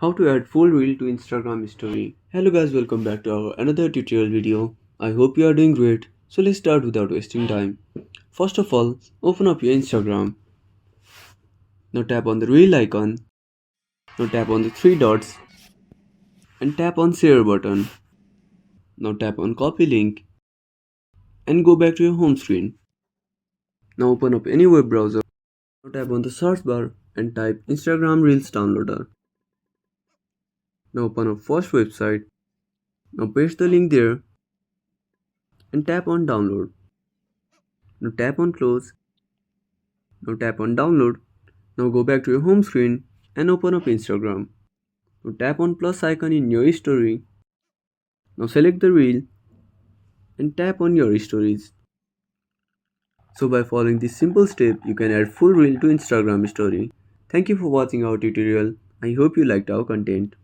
How to add full reel to Instagram story. Hello guys, welcome back to our another tutorial video. I hope you are doing great. So let's start without wasting time. First of all, open up your Instagram. Now tap on the reel icon. Now tap on the three dots and tap on share button. Now tap on copy link and go back to your home screen. Now open up any web browser. Now tap on the search bar and type Instagram Reels Downloader. Now open up first website. Now paste the link there and tap on download. Now tap on close. Now tap on download. Now go back to your home screen and open up Instagram. Now tap on plus icon in your story. Now select the reel and tap on your stories. So by following this simple step, you can add full reel to Instagram story. Thank you for watching our tutorial. I hope you liked our content.